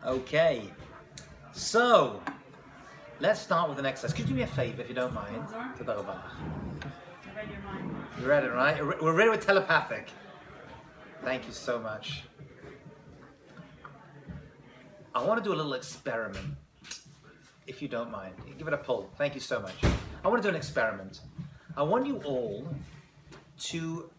Okay, so let's start with an exercise. Could you do me a favor if you don't mind? I read your mind. You read it, right? We're ready with telepathic. Thank you so much. I want to do a little experiment, if you don't mind. Give it a pull. Thank you so much. I want to do an experiment. I want you all to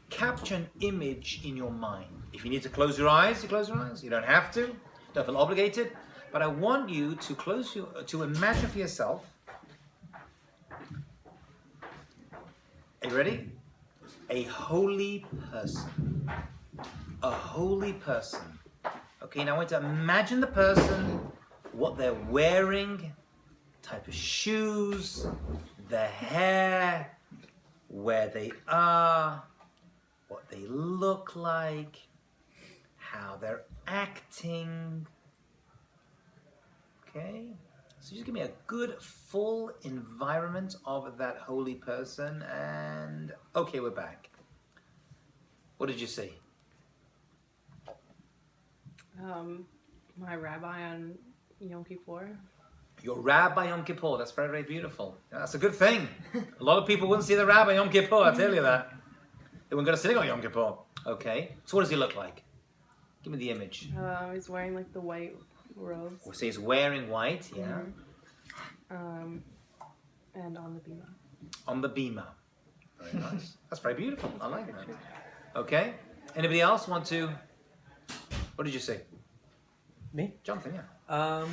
capture an image in your mind. If you need to close your eyes, you close your eyes. You don't have to. Don't feel obligated. But I want you to to imagine for yourself. Are you ready? A holy person. A holy person. Okay, now I want to imagine the person, what they're wearing, type of shoes, their hair, where they are, what they look like, how they're acting. Okay, so just give me a good full environment of that holy person, and okay, we're back. What did you see? My rabbi on Yom Kippur. Your rabbi Yom Kippur. That's very, very beautiful. That's a good thing. A lot of people wouldn't see the rabbi Yom Kippur, I tell you that. They wouldn't go to synagogue Yom Kippur. Okay, so what does he look like? Give me the image. He's wearing like the white robes. So he's wearing white, yeah. Mm-hmm. And on the bima. On the bima. Very nice. That's very beautiful. I like that. Okay. Anybody else want to? What did you see? Me? Jonathan, yeah.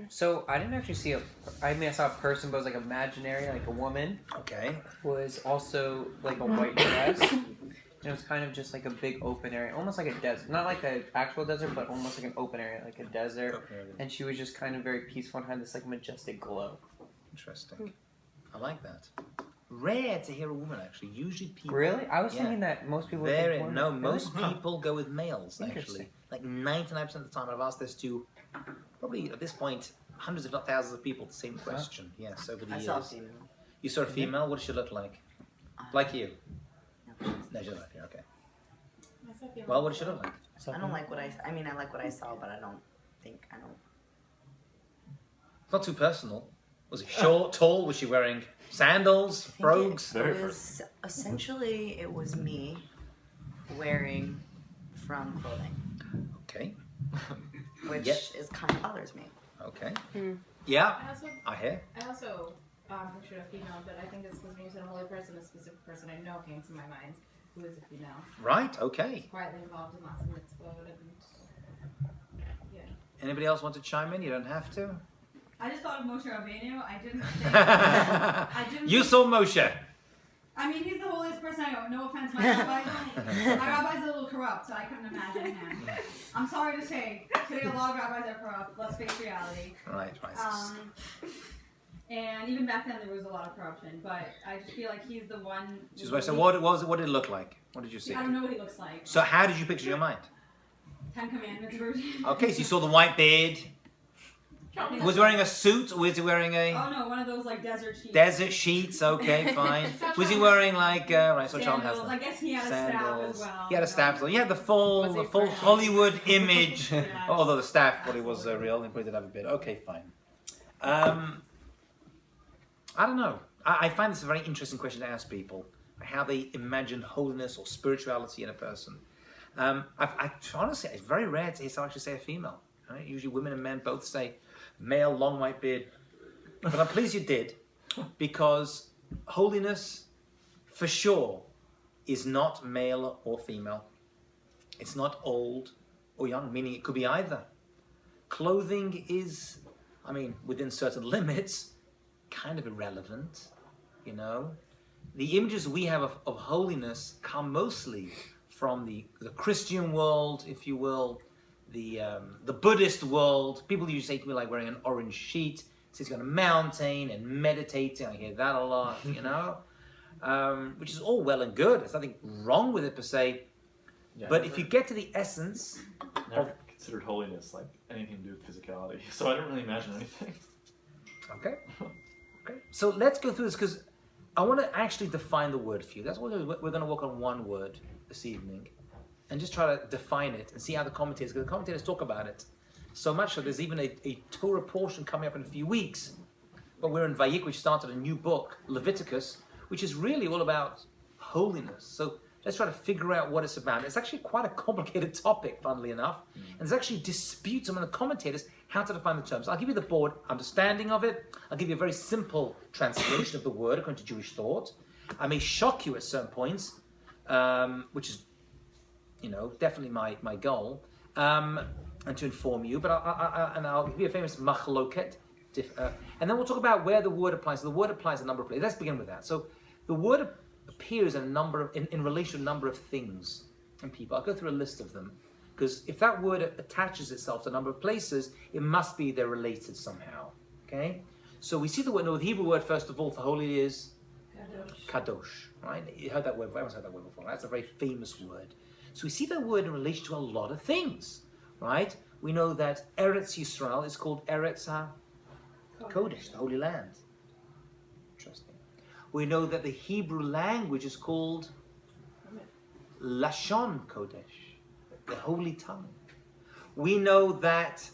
So I didn't actually see I saw a person, but it was like imaginary, like a woman. Okay. Was also like a white dress. And it was kind of just like a big open area, almost like a desert. Not like an actual desert, but almost like an open area, like a desert. Okay. And she was just kind of very peaceful and had this like majestic glow. Interesting. I like that. Rare to hear a woman actually. Usually people. Really? I was thinking that most people would think women. No, most people go with males actually. Interesting. Like 99% of the time. I've asked this to probably at this point hundreds if not thousands of people. The same question. Yes, over the years. I saw a female. You saw a female. What does she look like? Like you? No, she looked like you. Okay. Well, what does she look like? I don't like what I mean, I like what I saw, but I don't. It's not too personal. Was it short, tall? Was she wearing sandals, brogues? It was essentially it was me wearing from clothing, Okay. which Yep. is kind of bothers me. Okay. Hmm. Yeah. I hear. also pictured a female, but I think it's because when you said a holy person, a specific person I know came to my mind who is a female. Right. Okay. Quietly involved in lots of mitzvot and yeah. Anybody else want to chime in? You don't have to. I just thought of Moshe Rabbeinu. I didn't think. You saw Moshe. I mean, he's the holiest person I know. No offense, my rabbi's a little corrupt, so I couldn't imagine him. I'm sorry to say, today a lot of rabbis are corrupt. Let's face reality. Right. And even back then there was a lot of corruption, but I just feel like he's the one. So what did it look like? What did you see? I don't know what he looks like. So how did you picture your mind? 10 Commandments version. Okay, so you saw the white beard. Was he wearing a suit or was he wearing a Oh no, one of those like desert sheets. desert sheets? Okay, fine. Was he wearing like right? So Charles has Sandals. them. I guess he had a staff as well. He had a staff. So he had the full French? Hollywood image. Yes. Although the staff probably was real, and probably did have a bit. Okay, fine. I don't know. I find this a very interesting question to ask people, how they imagine holiness or spirituality in a person. Honestly, it's very rare to hear someone actually say a female. Right? Usually women and men both say male, long white beard. But I'm pleased you did, because holiness, for sure, is not male or female. It's not old or young, meaning it could be either. Clothing is, within certain limits, kind of irrelevant, you know. The images we have of holiness come mostly from the Christian world, if you will, the Buddhist world. People usually say to me like wearing an orange sheet, sitting on a mountain and meditating. I hear that a lot, you know, which is all well and good. There's nothing wrong with it per se. Yeah, but if you get to the essence never considered holiness like anything to do with physicality, so I don't really imagine anything. Okay. So let's go through this, because I want to actually define the word for you. That's what we're going to work on, one word this evening, and just try to define it and see how the commentators, because the commentators talk about it. So much so there's even a Torah portion coming up in a few weeks. But we're in Vayik, which started a new book, Leviticus, which is really all about holiness. So let's try to figure out what it's about. It's actually quite a complicated topic, funnily enough. And there's actually disputes among the commentators how to define the terms. I'll give you the broad understanding of it. I'll give you a very simple translation of the word according to Jewish thought. I may shock you at certain points, which is, definitely my goal, and to inform you. But I'll give you a famous machloket. And then we'll talk about where the word applies. So the word applies a number of places. Let's begin with that. So the word appears in relation to a number of things and people. I'll go through a list of them, because if that word attaches itself to a number of places, it must be they're related somehow. Okay? So we see the word. No, the Hebrew word first of all for holy is kadosh. Right? You heard that word. Everyone's heard that word before. That's a very famous word. So we see that word in relation to a lot of things. Right? We know that Eretz Yisrael is called Eretz HaKodesh, the Holy Land. Interesting. We know that the Hebrew language is called Lashon Kodesh, the Holy Tongue. We know that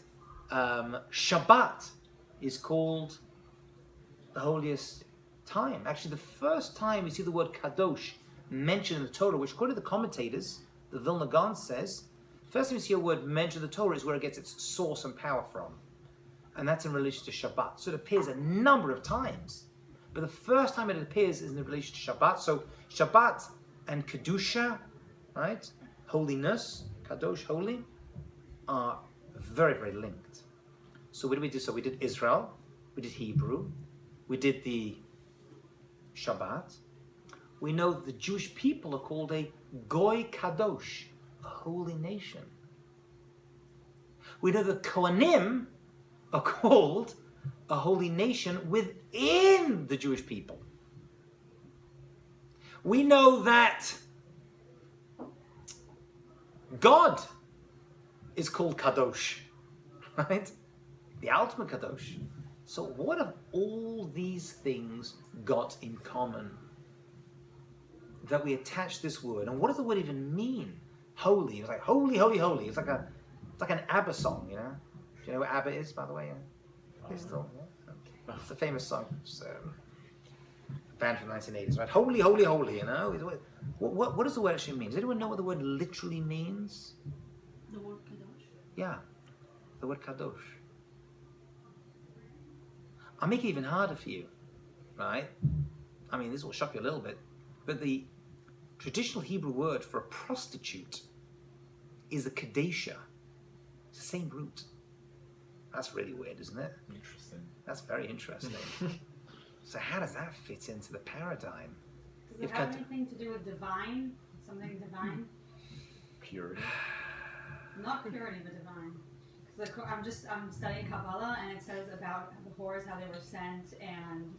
Shabbat is called the holiest time. Actually, the first time we see the word Kadosh mentioned in the Torah, which according to the commentators, the Vilna Gaon says, first time we see a word mentioned in the Torah is where it gets its source and power from. And that's in relation to Shabbat. So it appears a number of times. But the first time it appears is in relation to Shabbat. So Shabbat and Kedusha, right? Holiness, Kadosh, holy, are very, very linked. So what did we do? So we did Israel, we did Hebrew, we did the Shabbat. We know that the Jewish people are called a Goy Kadosh, a holy nation. We know the Kohanim are called a holy nation within the Jewish people. We know that God is called Kadosh, right? The ultimate Kadosh. So what have all these things got in common that we attach this word? And what does the word even mean? Holy. It's like holy, holy, holy. It's like an ABBA song, Do you know what ABBA is, by the way? Still, yeah. It's a famous song. It's a band from the 1980s, right? Holy, holy, holy, What does the word actually mean? Does anyone know what the word literally means? The word kadosh. Yeah, the word kadosh. I'll make it even harder for you, right? I mean, this will shock you a little bit, but the traditional Hebrew word for a prostitute is a kadesha. It's the same root. That's really weird, isn't it? Interesting. That's very interesting. So how does that fit into the paradigm? Does it have anything to do with divine? Something divine? Purity. Not purity, but divine. Because I'm studying Kabbalah, and it says about the whores, how they were sent, and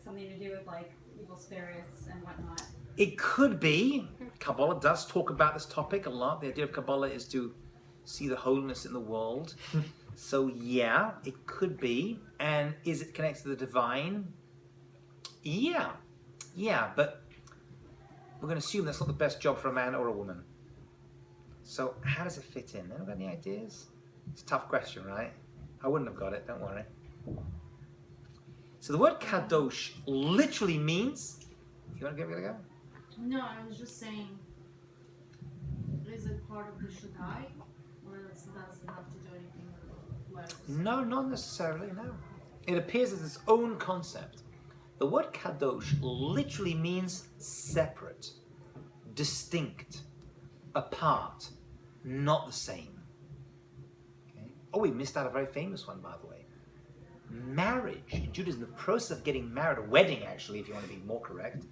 something to do with like evil spirits and whatnot. It could be. Kabbalah does talk about this topic a lot. The idea of Kabbalah is to see the holiness in the world. So yeah, it could be. And is it connected to the divine? Yeah, but we're going to assume that's not the best job for a man or a woman. So how does it fit in? Anyone got any ideas? It's a tough question, right? I wouldn't have got it, don't worry. So the word kadosh literally means, you want to give it a go? No, I was just saying, is it part of the Shaddai? Or does it have to do anything with letters? No, not necessarily, no. It appears as its own concept. The word kadosh literally means separate, distinct, apart, not the same. Okay? Oh, we missed out a very famous one, by the way. Marriage in Judaism, the process of getting married, a wedding actually, if you want to be more correct,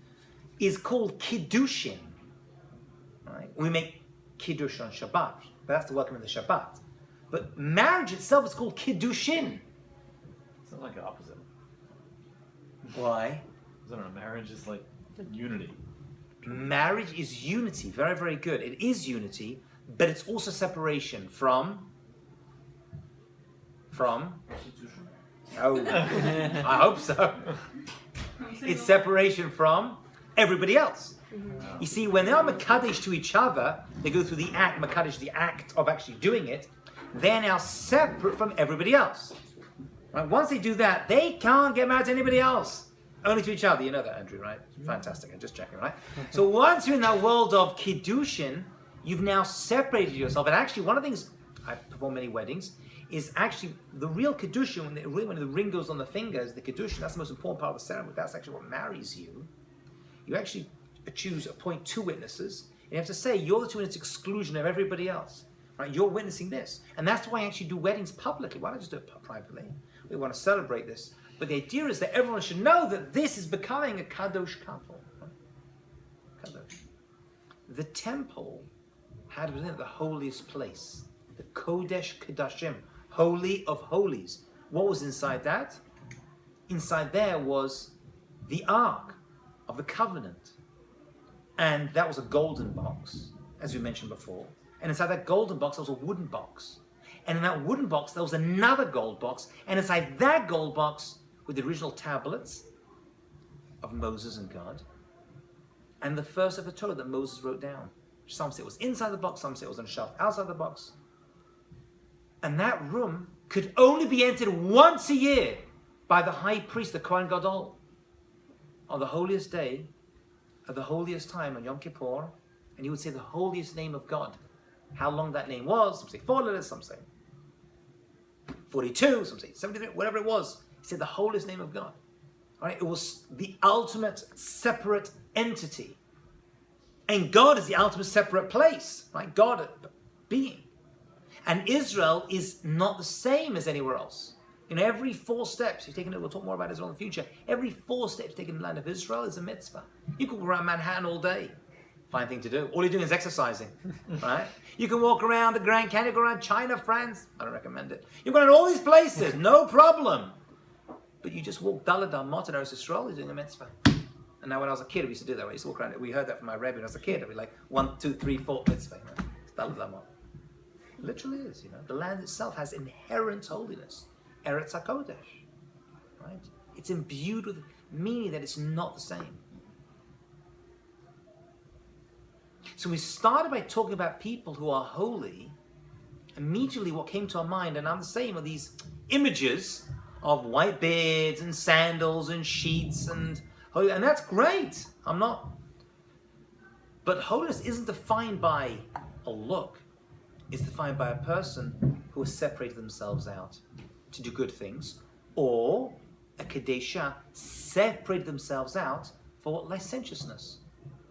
is called kiddushin. Right? We make kiddush on Shabbat, but that's the welcome in the Shabbat. But marriage itself is called kiddushin. It's not like the opposite. Why? I don't know, marriage is like unity. Marriage is unity. Very, very good. It is unity, but it's also separation from. Oh, I hope so. It's separation from everybody else. You see, when they are Makadish to each other, they go through the act, Makadish, the act of actually doing it, they're now separate from everybody else. Right? Once they do that, they can't get married to anybody else. Only to each other. You know that, Andrew, right? Fantastic. I'm just checking, right? So once you're in that world of Kiddushin, you've now separated yourself. And actually, one of the things, I've performed many weddings, is actually the real Kiddushin, when the ring goes on the fingers, the Kiddushin, that's the most important part of the ceremony. That's actually what marries you. You actually appoint two witnesses. And you have to say, you're the two witnesses exclusion of everybody else. Right? You're witnessing this. And that's why I actually do weddings publicly. Why don't I just do it privately? We want to celebrate this. But the idea is that everyone should know that this is becoming a kadosh couple. Kadosh. The temple had within it the holiest place, the Kodesh Kodashim, Holy of Holies. What was inside that? Inside there was the Ark of the Covenant. And that was a golden box, as we mentioned before. And inside that golden box, there was a wooden box. And in that wooden box, there was another gold box. And inside that gold box were the original tablets of Moses and God. And the first ever Torah that Moses wrote down. Some say it was inside the box, some say it was on a shelf outside the box. And that room could only be entered once a year by the high priest, the Kohen Gadol, on the holiest day, at the holiest time on Yom Kippur, and he would say the holiest name of God. How long that name was, some say 4 letters, some say 42, some say 73, whatever it was. He said the holiest name of God. All right? It was the ultimate separate entity. And God is the ultimate separate place, right? God being. And Israel is not the same as anywhere else. In every 4 steps, we'll talk more about Israel in the future, every 4 steps taken in the land of Israel is a mitzvah. You can go around Manhattan all day. Fine thing to do. All you're doing is exercising, right? You can walk around the Grand Canyon, go around China, France. I don't recommend it. You go around all these places, no problem. But you just walk Daled Amot in Eretz Yisrael, you're doing a mitzvah. And now when I was a kid, we used to do that. We used to walk around. We heard that from my Rebbe when I was a kid. It'd be like 1, 2, 3, 4 mitzvah. It's Daled Amot. It literally is, The land itself has inherent holiness. Eretz HaKodesh, right? It's imbued with meaning that it's not the same. So we started by talking about people who are holy. Immediately what came to our mind, and I'm the same, are these images of white beards and sandals and sheets and holy, and that's great. I'm not. But holiness isn't defined by a look. It's defined by a person who has separated themselves out to do good things, or a Kadesha separated themselves out for licentiousness,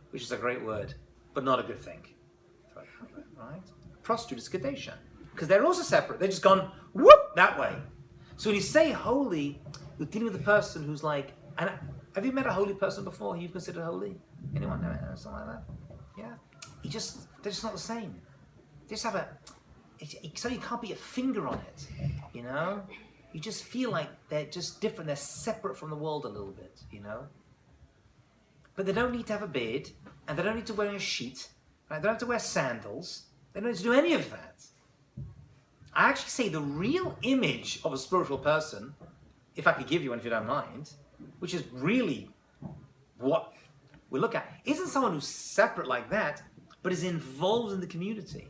which is a great word, but not a good thing. Right? Prostitute is Kadesha, because they're also separate. They've just gone whoop that way. So when you say holy, you're dealing with a person who's like, and have you met a holy person before you've considered holy? Anyone know something like that? Yeah? they're just not the same. They just have so you can't put your finger on it, You just feel like they're just different, they're separate from the world a little bit, But they don't need to have a beard, and they don't need to wear a sheet, right? They don't have to wear sandals, they don't need to do any of that. I actually say the real image of a spiritual person, if I could give you one if you don't mind, which is really what we look at, isn't someone who's separate like that, but is involved in the community.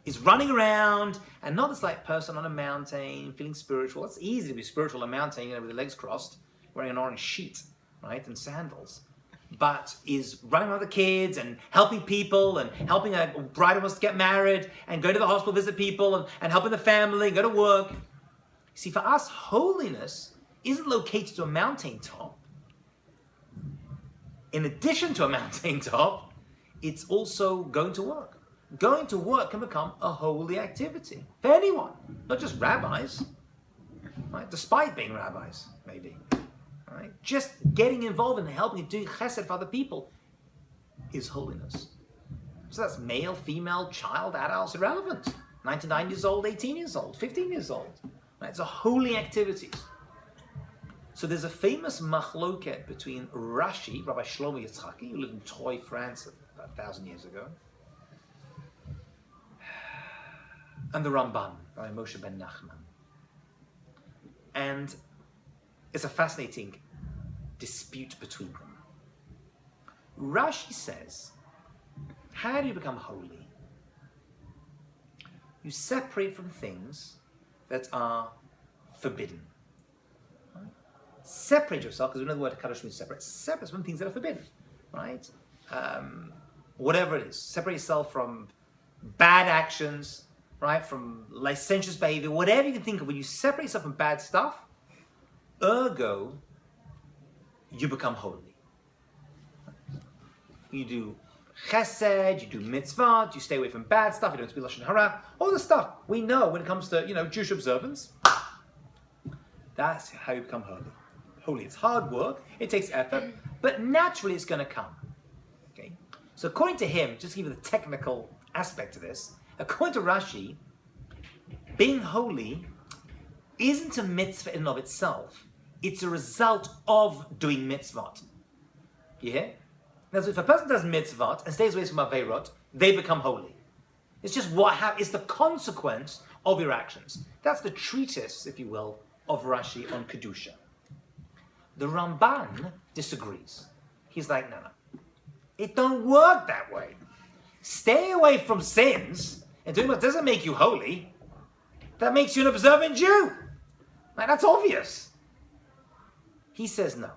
Is running around, and not this person on a mountain, feeling spiritual. It's easy to be spiritual on a mountain, with the legs crossed, wearing an orange sheet, right, and sandals. But is running around with the kids and helping people and helping a bride who wants to get married and go to the hospital, visit people and helping the family, go to work. See, for us, holiness isn't located to a mountain top. In addition to a mountain top, it's also going to work. Going to work can become a holy activity for anyone, not just rabbis, right? Despite being rabbis, maybe. Right? Just getting involved in helping and doing chesed for other people is holiness. So that's male, female, child, adults, irrelevant. 99 years old, 18 years old, 15 years old. Right? It's a holy activities. So there's a famous machloket between Rashi, Rabbi Shlomo Yitzchaki, who lived in Troyes, France about 1,000 years ago, and the Ramban, Rabbi Moshe ben Nachman. And it's a fascinating dispute between them. Rashi says, how do you become holy? you separate from things that are forbidden. Right? Separate yourself, because we know the word kadosh means separate. Separate from things that are forbidden, right? Whatever it is, separate yourself from bad actions, right? From licentious behavior, whatever you can think of. When you separate yourself from bad stuff, ergo, you become holy. You do chesed, you do mitzvah, you stay away from bad stuff, you don't speak lashon hara, all the stuff we know when it comes to, Jewish observance. That's how you become holy. Holy, it's hard work, it takes effort, but naturally it's going to come. Okay? So according to him, just to give you the technical aspect to this, according to Rashi, being holy isn't a mitzvah in and of itself. It's a result of doing mitzvot. You hear? Now, so if a person does mitzvot and stays away from aveirot, they become holy. It's just it's the consequence of your actions. That's the treatise, if you will, of Rashi on Kedusha. The Ramban disagrees. He's like, no. It don't work that way. Stay away from sins and doing what doesn't make you holy. That makes you an observant Jew. Like, that's obvious. He says no.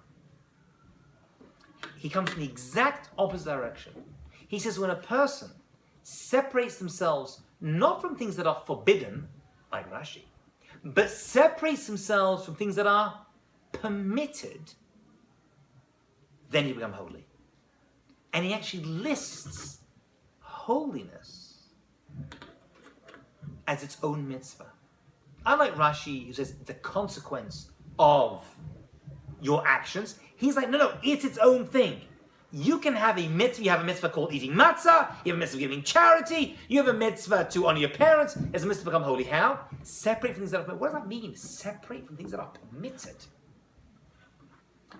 He comes from the exact opposite direction. He says when a person separates themselves not from things that are forbidden, like Rashi, but separates themselves from things that are permitted, then you become holy. And he actually lists holiness as its own mitzvah. Unlike Rashi, who says the consequence of your actions, he's like, no, it's its own thing. You can have a mitzvah. You have a mitzvah called eating matzah. You have a mitzvah giving charity. You have a mitzvah to honor your parents. There's a mitzvah to become holy. How? Separate from things that are permitted. What does that mean? Separate from things that are permitted.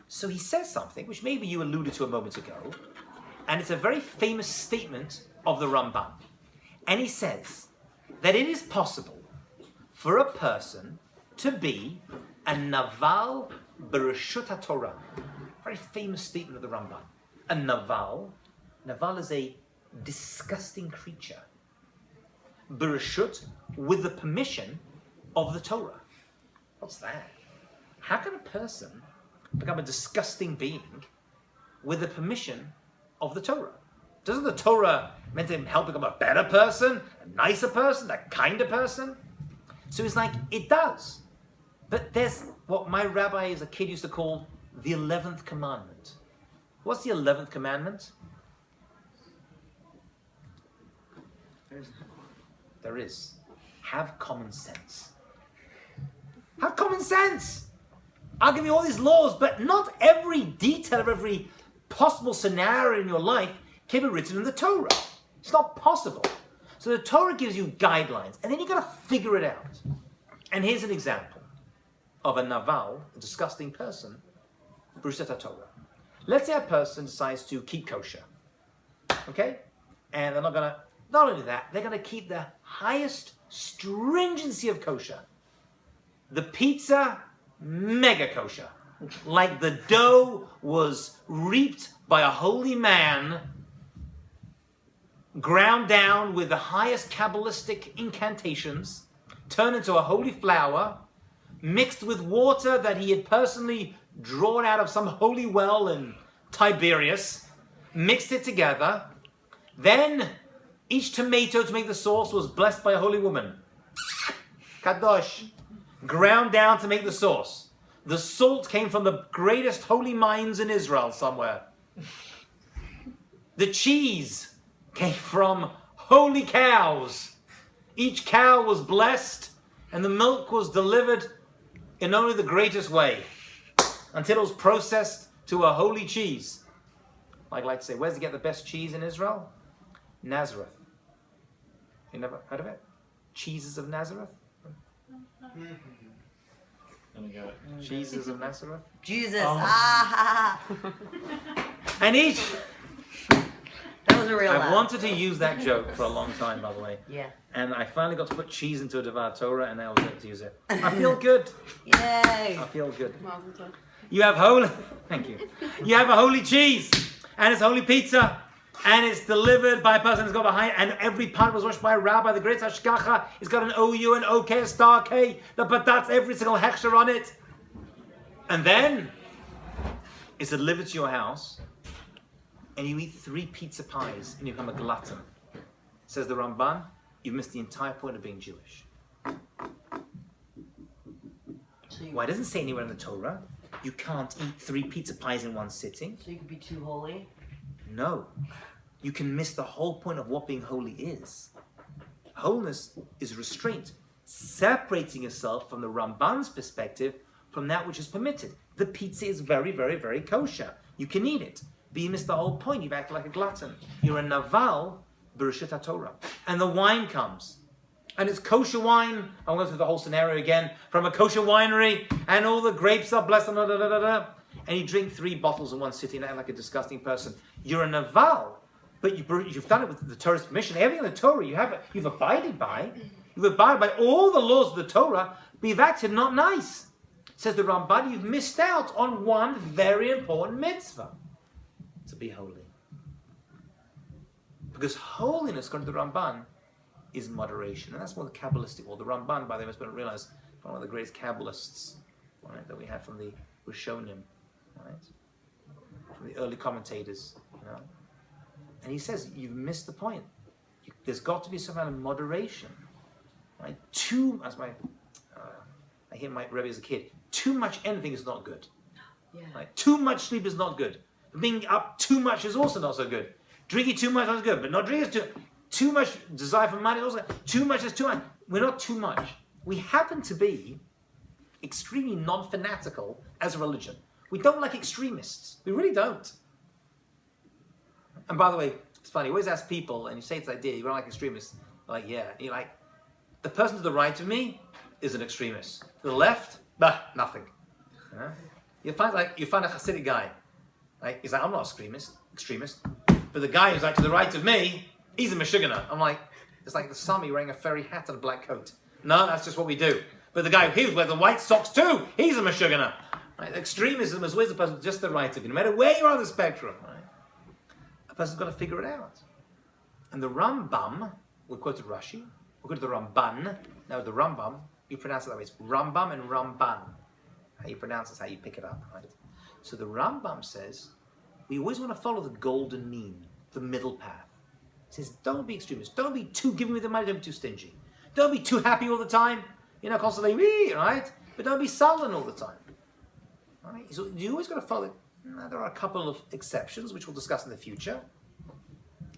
So he says something, which maybe you alluded to a moment ago, and it's a very famous statement of the Ramban. And he says that it is possible for a person to be a naval Bereshut HaTorah. Very famous statement of the Ramban. A naval is a disgusting creature. Bereshut, with the permission of the Torah. What's that? How can a person become a disgusting being with the permission of the Torah? Doesn't the Torah meant to help become a better person, a nicer person, a kinder person? So it's like, it does. But there's what my rabbi as a kid used to call the 11th commandment. What's the 11th commandment? There is. Have common sense. Have common sense! I'll give you all these laws, but not every detail of every possible scenario in your life can be written in the Torah. It's not possible. So the Torah gives you guidelines, and then you got to figure it out. And here's an example of a naval, a disgusting person, Bereshut Torah. Let's say a person decides to keep kosher, okay? And they're not only that, they're going to keep the highest stringency of kosher. The pizza, mega kosher. Like the dough was reaped by a holy man, ground down with the highest Kabbalistic incantations, turned into a holy flour, mixed with water that he had personally drawn out of some holy well in Tiberias, mixed it together. Then each tomato to make the sauce was blessed by a holy woman. Kadosh. Ground down to make the sauce. The salt came from the greatest holy mines in Israel somewhere. The cheese came from holy cows. Each cow was blessed, and the milk was delivered in only the greatest way, until it was processed to a holy cheese. I'd like to say, where's he get the best cheese in Israel? Nazareth. You never heard of it? Cheeses of Nazareth? Cheeses of Nazareth? Jesus. Oh. Ah! And each... That was a real I've laugh. wanted to use that joke for a long time, by the way. Yeah. And I finally got to put cheese into a Devar Torah, and I was able to use it. I feel good. Yay! I feel good. Mazel tov. You have holy... Thank you. You have a holy cheese, and it's holy pizza. and it's delivered by a person who's got behind, and every part was washed by a rabbi. The great hashgacha, it's got an OU, an OK, a star K, the batats, every single hechsher on it. And then it's delivered to your house, and you eat 3 pizza pies, and you become a glutton. Says the Ramban, you've missed the entire point of being Jewish. Why? It doesn't say anywhere in the Torah you can't eat 3 pizza pies in one sitting. So you could be too holy? No. You can miss the whole point of what being holy is. Holiness is restraint, separating yourself from the Ramban's perspective from that which is permitted. The pizza is very, very, very kosher. You can eat it. But you miss the whole point. You've acted like a glutton. You're a naval b'reshut HaTorah. And the wine comes. And it's kosher wine. I'm going through the whole scenario again. From a kosher winery. And all the grapes are blessed. And you drink 3 bottles in one sitting and act like a disgusting person. You're a naval. But you've done it with the Torah's permission. Everything in the Torah you've abided by. You've abided by all the laws of the Torah. But you've acted not nice. Says the Ramban, you've missed out on one very important mitzvah. To be holy. Because holiness, according to the Ramban, is moderation. And that's more the Kabbalistic world. The Ramban, by the way, must realize, one of the greatest Kabbalists, right, that we have from the Rishonim, right? From the early commentators, you know. And he says, you've missed the point. There's got to be some kind of moderation. Right? I hear my Rebbe as a kid, too much anything is not good. Yeah. Right? Too much sleep is not good. Being up too much is also not so good. Drinking too much is good, but not drinking too much desire for money is also too much is too much. We're not too much. We happen to be extremely non-fanatical as a religion. We don't like extremists. We really don't. And by the way, it's funny, you always ask people, and you say this idea, you don't like extremists. They're like, yeah. And you're like, the person to the right of me is an extremist. To the left, nothing. Yeah? You find a Hasidic guy. Like, he's like, I'm not an extremist. But the guy who's like to the right of me, he's a Meshuggah. I'm like, it's like the Sami wearing a furry hat and a black coat. No, that's just what we do. But the guy who's wearing the white socks too, he's a Meshuggah. Right? Extremism is always the person just the right of you, no matter where you're on the spectrum. Right? A person's got to figure it out. And the Rambam, we quoted Rashi, we quoted the Ramban. Now the Rambam, you pronounce it that way. It's Rambam and Ramban. How you pronounce it, how you pick it up, right? So the Rambam says, we always want to follow the golden mean, the middle path. He says, don't be extremist. Don't be too giving me the money, don't be too stingy. Don't be too happy all the time, constantly, right? But don't be sullen all the time. Right? So you always got to follow. Now, there are a couple of exceptions, which we'll discuss in the future.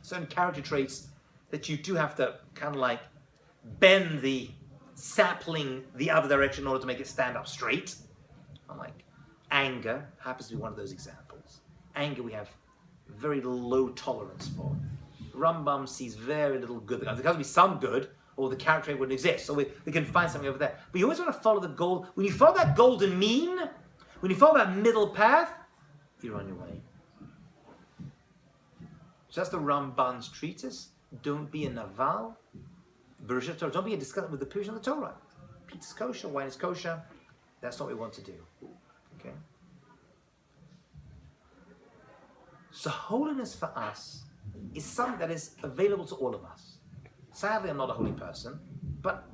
Certain character traits that you do have to kind of like bend the sapling the other direction in order to make it stand up straight. Like anger happens to be one of those examples. Anger we have very low tolerance for. Rambam sees very little good. There has to be some good, or the character trait wouldn't exist. So we can find something over there. But you always want to follow the goal. When you follow that golden mean, when you follow that middle path, you're on your way. So that's the Ramban's treatise. Don't be a naval. Don't be a discussion with the Pirish of the Torah. Pizza's kosher, wine is kosher. That's not what we want to do. Okay? So holiness for us is something that is available to all of us. Sadly, I'm not a holy person, but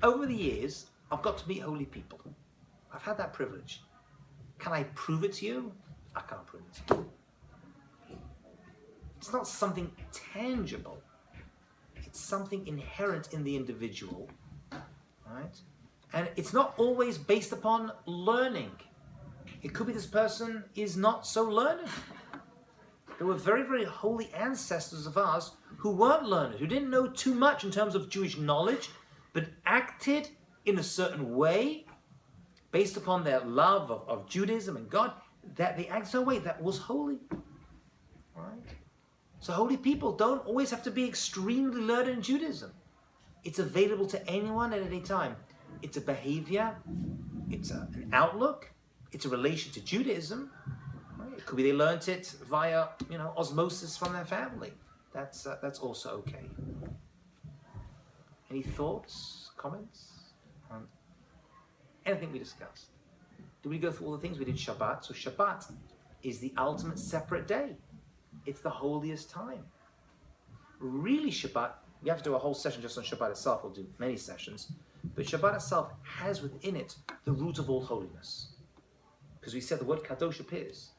over the years, I've got to meet holy people. I've had that privilege. Can I prove it to you? I can't prove it to you. It's not something tangible. It's something inherent in the individual, right? And it's not always based upon learning. It could be this person is not so learned. There were very, very holy ancestors of ours who weren't learned, who didn't know too much in terms of Jewish knowledge, but acted in a certain way based upon their love of Judaism and God, that they acted in a way that was holy. Right? So holy people don't always have to be extremely learned in Judaism. It's available to anyone at any time. It's a behavior, it's an outlook, it's a relation to Judaism. Right? It could be they learnt it via, osmosis from their family. That's also okay. Any thoughts, comments on anything we discussed? Did we go through all the things? We did Shabbat. So Shabbat is the ultimate separate day. It's the holiest time. Really, Shabbat, we have to do a whole session just on Shabbat itself. We'll do many sessions. But Shabbat itself has within it the root of all holiness. Because we said the word kadosh appears.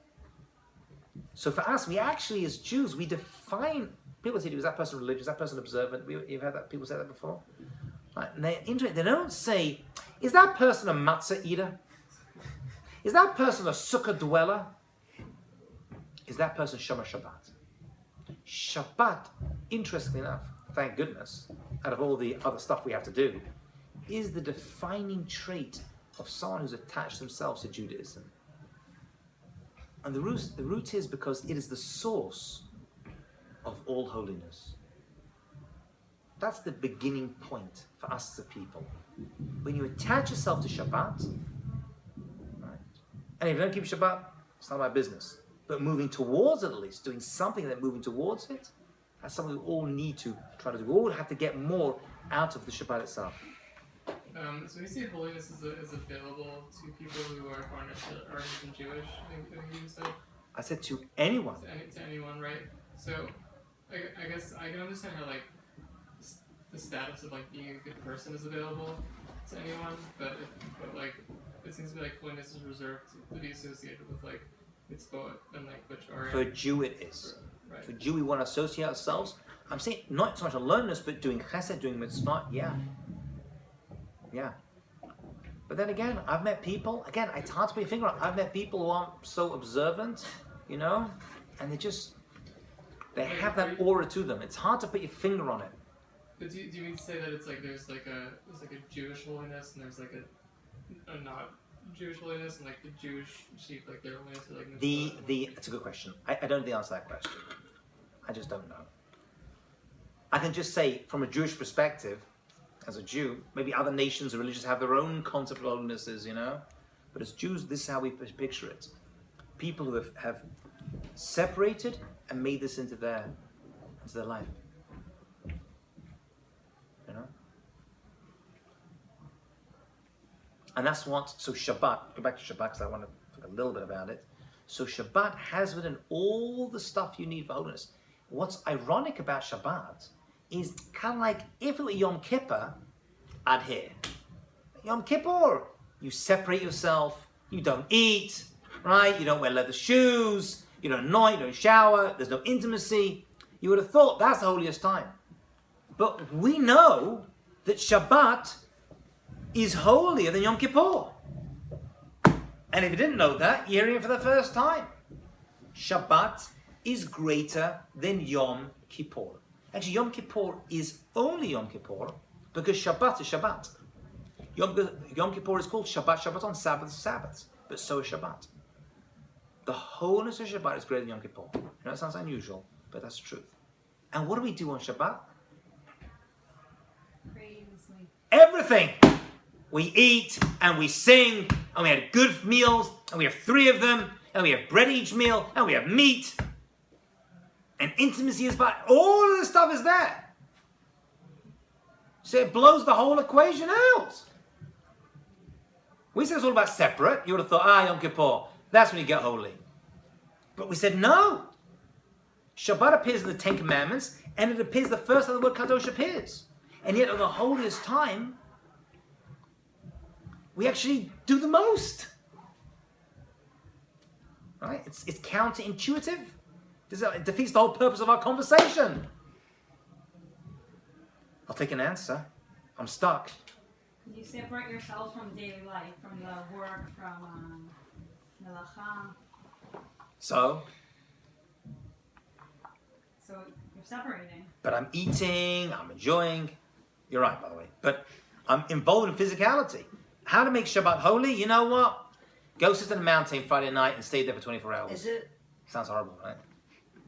So for us, we actually, as Jews, we define, people say, is that person religious, is that person observant? You've had that, people say that before? Right, and they don't say, is that person a matzah eater? Is that person a sukkah dweller? Is that person Shomer Shabbat? Shabbat, interestingly enough, thank goodness, out of all the other stuff we have to do, is the defining trait of someone who's attached themselves to Judaism. And the root is because it is the source of all holiness. That's the beginning point for us as a people. When you attach yourself to Shabbat, right? And if you don't keep Shabbat, it's not my business. But moving towards it, at least, doing something that moving towards it, that's something we all need to try to do. We all have to get more out of the Shabbat itself. So we see holiness is available to people who aren't even Jewish, I think you said. I said to anyone. To anyone, right? So I guess I can understand how like the status of like being a good person is available to anyone, but like it seems to be like holiness is reserved to be associated with like mitzvot and like which are. For a Jew it is. Right. For a Jew we want to associate ourselves. I'm saying not so much aloneness, but doing chesed, doing mitzvah, yeah. Yeah. But then again, I've met people, again, it's hard to put your finger on. I've met people who aren't so observant, you know, and they have that aura to them. It's hard to put your finger on it. But do you mean to say that it's like there's like a Jewish holiness and there's like a not Jewish holiness and like the Jewish sheep, like their holiness or like It's a good question. I don't know the answer to that question. I just don't know. I can just say from a Jewish perspective, as a Jew, maybe other nations or religions have their own concept of holinesses, you know? But as Jews, this is how we picture it. People who have separated and made this into their life. You know? And that's what, so Shabbat, go back to Shabbat because I want to talk a little bit about it. So Shabbat has within all the stuff you need for holiness. What's ironic about Shabbat is kind of like if it were Yom Kippur, I'd hear. Yom Kippur, you separate yourself, you don't eat, right? You don't wear leather shoes, you don't anoint, you don't shower, there's no intimacy. You would have thought that's the holiest time. But we know that Shabbat is holier than Yom Kippur. And if you didn't know that, you're hearing it for the first time. Shabbat is greater than Yom Kippur. Actually, Yom Kippur is only Yom Kippur because Shabbat is Shabbat. Yom Kippur is called Shabbat. Shabbat on Sabbath is Sabbath, but so is Shabbat. The wholeness of Shabbat is greater than Yom Kippur. I know it sounds unusual, but that's the truth. And what do we do on Shabbat? Pray and sleep. Everything! We eat and we sing and we had good meals and we have 3 of them and we have bread each meal and we have meat. And intimacy is by all of this stuff is there. So it blows the whole equation out. We said it's all about separate. You would have thought, Yom Kippur, that's when you get holy. But we said no. Shabbat appears in the 10 Commandments, and it appears the first time the word Kadosh appears. And yet on the holiest time, we actually do the most. Right? It's counterintuitive. It defeats the whole purpose of our conversation. I'll take an answer. I'm stuck. You separate yourself from daily life, from the work, from melacha. So you're separating. But I'm eating, I'm enjoying. You're right, by the way. But I'm involved in physicality. How to make Shabbat holy? You know what? Go sit on a mountain Friday night and stay there for 24 hours. Is it? Sounds horrible, right?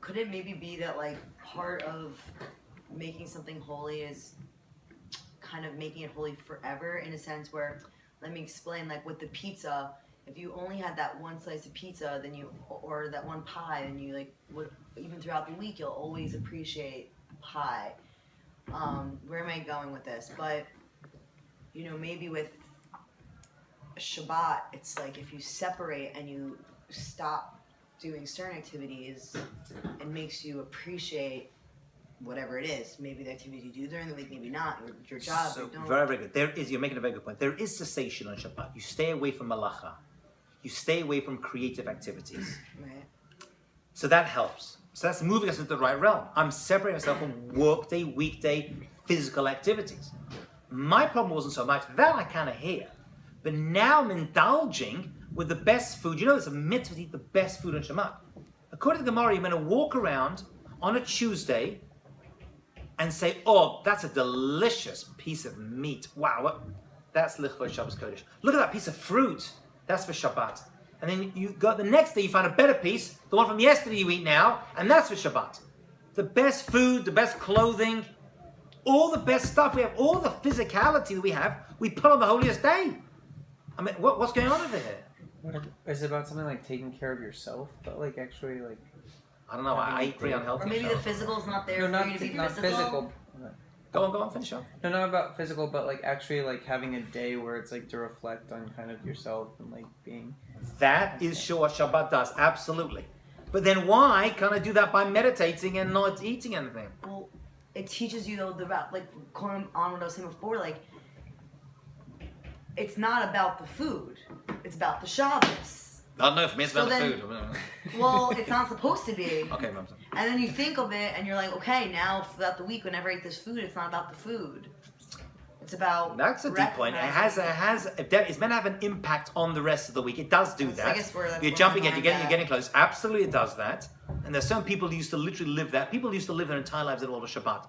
Could it maybe be that like part of making something holy is kind of making it holy forever in a sense where, let me explain, like with the pizza, if you only had that one slice of pizza, then or that one pie, then you like would, even throughout the week, you'll always appreciate pie. Where am I going with this? But, you know, maybe with Shabbat, it's like if you separate and you stop doing certain activities, it makes you appreciate whatever it is. Maybe the activities you do during the week, maybe not. Your job, So you don't. very, very good. You're making a very good point. There is cessation on Shabbat. You stay away from malacha. You stay away from creative activities. Right. So that helps. So that's moving us into the right realm. I'm separating myself from workday, weekday, physical activities. My problem wasn't so much that I kind of hear, but now I'm indulging with the best food. You know, it's a mitzvah to eat the best food on Shabbat. According to the Gemara, you're going to walk around on a Tuesday and say, "Oh, that's a delicious piece of meat. Wow, that's lichvot Shabbos Kodesh. Look at that piece of fruit. That's for Shabbat." And then you go the next day, you find a better piece, the one from yesterday you eat now, and that's for Shabbat. The best food, the best clothing, all the best stuff we have, all the physicality that we have, we put on the holiest day. I mean, what's going on over here? Is it about something like taking care of yourself, but like actually like? I don't know. I eat pretty unhealthy. Or maybe the physical is not there No, for you to be not physical. Go on, finish off. No, not about physical, but like actually like having a day where it's like to reflect on kind of yourself and like being. That is sure what Shabbat does, absolutely. But then why can't I do that by meditating and not eating anything? Well, it teaches you though like going on what I was saying before, like it's not about the food, it's about the Shabbos. I don't know, for me it's So about the then- food. Well, it's not supposed to be. Okay, Mom. And then you think of it and you're like, okay, now throughout the week, whenever I eat this food, it's not about the food. It's about. That's a deep point. It's meant to have an impact on the rest of the week. It does do That's- that. I guess that's You're where jumping my in, mind's you're at. getting close. Absolutely, it does that. And there's some people who used to literally live that. People used to live their entire lives in all of Shabbat.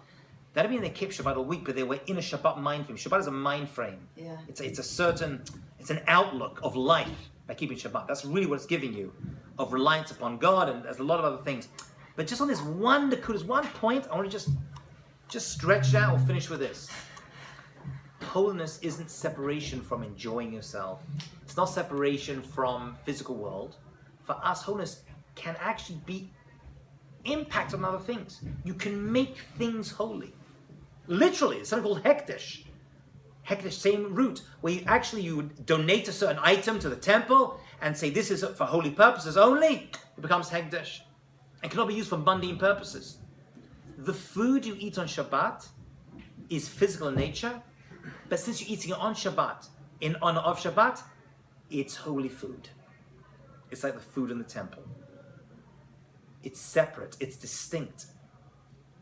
That didn't mean they kept Shabbat all week, but they were in a Shabbat mind frame. Shabbat is a mind frame. Yeah. It's an outlook of life by keeping Shabbat. That's really what it's giving you, of reliance upon God, and there's a lot of other things. But just on this one point, I want to just stretch it out. We'll finish with this. Holiness isn't separation from enjoying yourself. It's not separation from physical world. For us, holiness can actually be impact on other things. You can make things holy. Literally, it's something called hekdesh. Hekdesh, same root, where you would donate a certain item to the temple and say this is for holy purposes only. It becomes hekdesh. It cannot be used for mundane purposes. The food you eat on Shabbat is physical in nature, but since you're eating it on Shabbat, in honor of Shabbat, it's holy food. It's like the food in the temple. It's separate, it's distinct.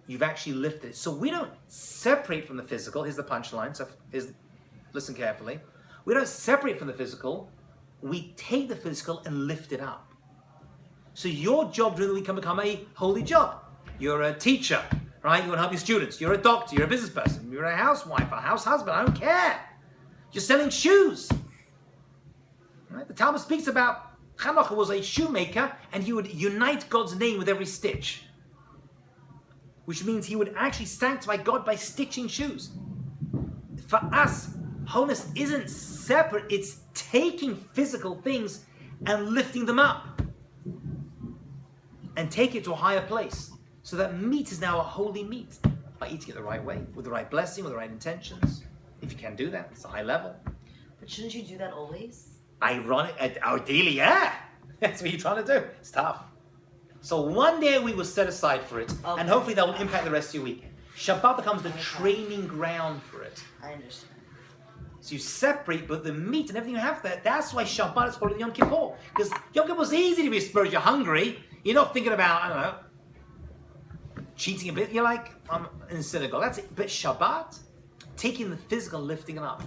You've actually lifted it. So we don't separate from the physical. Here's the punchline, so listen carefully. We don't separate from the physical. We take the physical and lift it up. So your job during the week can become a holy job. You're a teacher, right? You want to help your students. You're a doctor, you're a business person, you're a housewife, a house husband, I don't care. You're selling shoes. Right? The Talmud speaks about Hanukkah was a shoemaker and he would unite God's name with every stitch. Which means he would actually sanctify God by stitching shoes. For us, holiness isn't separate, it's taking physical things and lifting them up. And take it to a higher place. So that meat is now a holy meat. By eating it the right way, with the right blessing, with the right intentions. If you can do that, it's a high level. But shouldn't you do that always? Ironic, ideally, yeah. That's what you're trying to do. It's tough. So one day we will set aside for it, Okay. and hopefully that will impact the rest of your week. Shabbat becomes the training ground for it. I understand. So you separate, but the meat and everything you have there, that's why Shabbat is called Yom Kippur. Because Yom Kippur is easy to be spiritual. You're hungry. You're not thinking about, I don't know, cheating a bit. You're like, I'm in the synagogue. That's it. But Shabbat, taking the physical, lifting it up.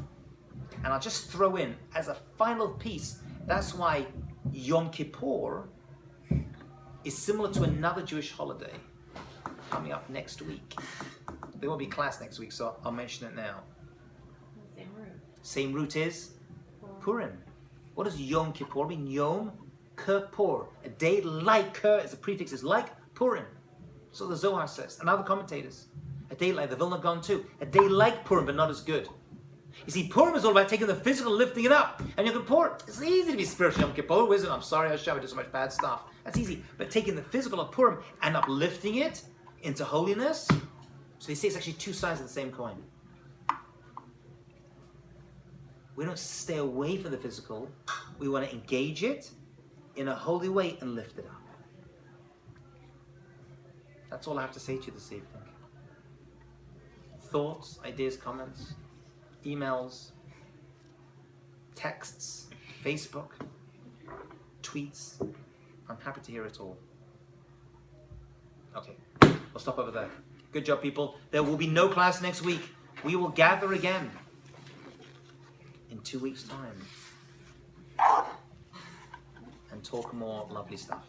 And I'll just throw in, as a final piece, that's why Yom Kippur is similar to another Jewish holiday coming up next week. There won't be class next week, so I'll mention it now. Same root. Same root is Purim. What does Yom Kippur mean? Yom Kippur. A day like Kir is a prefix, is like Purim. So the Zohar says, and other commentators. A day like the Vilna Gaon too. A day like Purim, but not as good. You see, Purim is all about taking the physical and lifting it up. And Yom Kippur, it's easy to be spiritual. Yom Kippur, isn't it? I'm sorry, Hashem, I did so much bad stuff. That's easy. But taking the physical of Purim and uplifting it into holiness. So they say it's actually two sides of the same coin. We don't stay away from the physical. We want to engage it in a holy way and lift it up. That's all I have to say to you this evening. Thoughts, ideas, comments, emails, texts, Facebook, tweets. I'm happy to hear it all. Okay, we'll stop over there. Good job, people. There will be no class next week. We will gather again in 2 weeks' time and talk more lovely stuff.